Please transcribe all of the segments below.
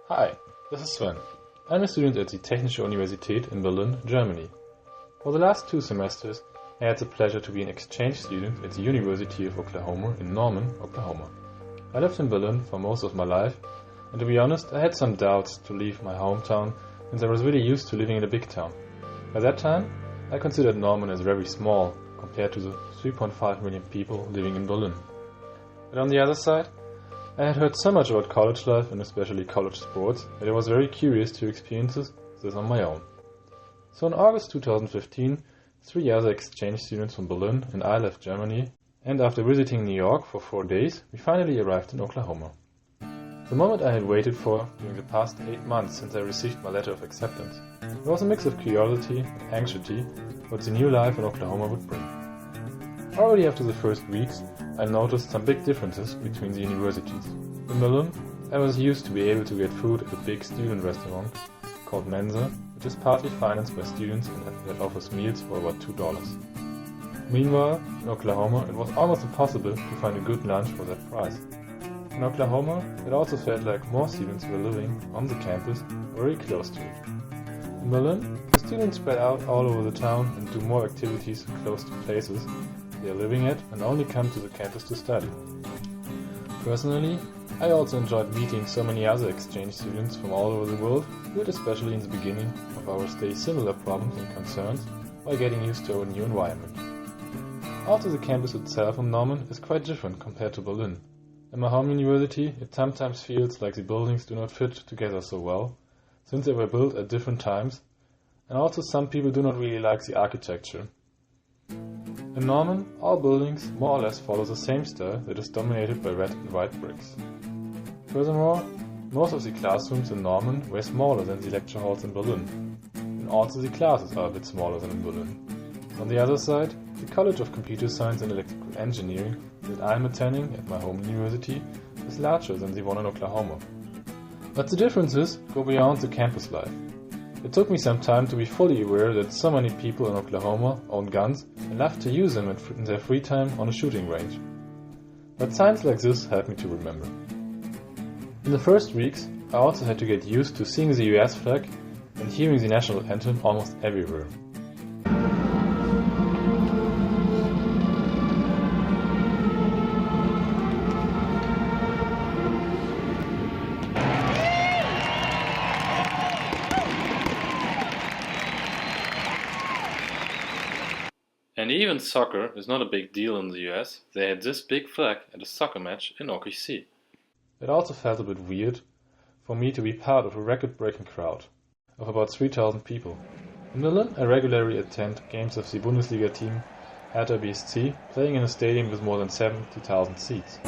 Hi, this is Sven. I'm a student at the Technische Universität in Berlin, Germany. For the last 2 semesters, I had the pleasure to be an exchange student at the University of Oklahoma in Norman, Oklahoma. I lived in Berlin for most of my life, and to be honest, I had some doubts to leave my hometown since I was really used to living in a big town. By that time, I considered Norman as very small compared to the 3.5 million people living in Berlin. But on the other side, I had heard so much about college life and especially college sports that I was very curious to experience this on my own. So in August 2015, 3 other exchange students from Berlin and I left Germany, and after visiting New York for 4 days, we finally arrived in Oklahoma. The moment I had waited for during the past 8 months since I received my letter of acceptance. It was a mix of curiosity and anxiety what the new life in Oklahoma would bring. Already after the first weeks, I noticed some big differences between the universities. In Berlin, I was used to be able to get food at a big student restaurant called Mensa, which is partly financed by students and that offers meals for about $2. Meanwhile, in Oklahoma, it was almost impossible to find a good lunch for that price. In Oklahoma, it also felt like more students were living on the campus very close to it. In Berlin, the students spread out all over the town and do more activities close to places they are living at and only come to the campus to study. Personally, I also enjoyed meeting so many other exchange students from all over the world who had especially in the beginning of our stay similar problems and concerns while getting used to our new environment. Also, the campus itself in Norman is quite different compared to Berlin. In my home university, it sometimes feels like the buildings do not fit together so well, since they were built at different times, and also some people do not really like the architecture. In Norman, all buildings more or less follow the same style that is dominated by red and white bricks. Furthermore, most of the classrooms in Norman were smaller than the lecture halls in Berlin, and also the classes are a bit smaller than in Berlin. On the other side, the College of Computer Science and Electrical Engineering that I am attending at my home university is larger than the one in Oklahoma. But the differences go beyond the campus life. It took me some time to be fully aware that so many people in Oklahoma own guns and love to use them in their free time on a shooting range. But signs like this helped me to remember. In the first weeks, I also had to get used to seeing the US flag and hearing the national anthem almost everywhere. And even soccer is not a big deal in the US. They had this big flag at a soccer match in OKC. It also felt a bit weird for me to be part of a record-breaking crowd of about 3,000 people. In Berlin, I regularly attend games of the Bundesliga team Hertha BSC, playing in a stadium with more than 70,000 seats.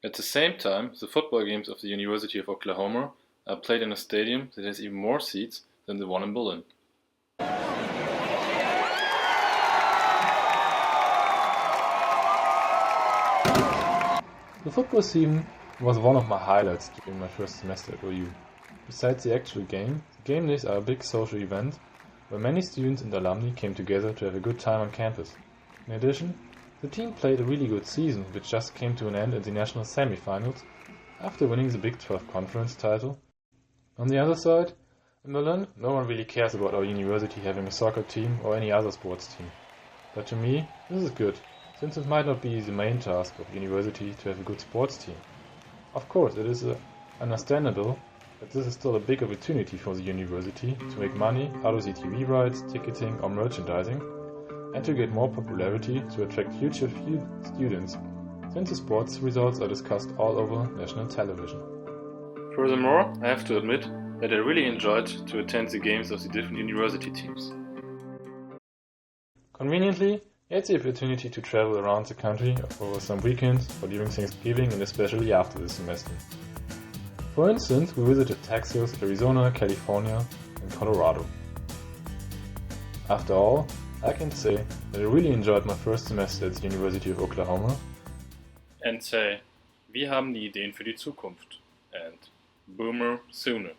At the same time, the football games of the University of Oklahoma are played in a stadium that has even more seats than the one in Berlin. The football season was one of my highlights during my first semester at OU. Besides the actual game days are a big social event where many students and alumni came together to have a good time on campus. In addition, the team played a really good season which just came to an end in the national semifinals after winning the Big 12 conference title. On the other side, in Berlin, no one really cares about our university having a soccer team or any other sports team. But to me, this is good, since it might not be the main task of the university to have a good sports team. Of course, it is understandable that this is still a big opportunity for the university to make money out of the TV rights, ticketing or merchandising, and to get more popularity to attract future students, since the sports results are discussed all over national television. Furthermore, I have to admit that I really enjoyed to attend the games of the different university teams. Conveniently, I had the opportunity to travel around the country over some weekends or during Thanksgiving and especially after the semester. For instance, we visited Texas, Arizona, California and Colorado. After all, I can say that I really enjoyed my first semester at the University of Oklahoma. And say, wir haben die Ideen für die Zukunft. And Boomer sooner.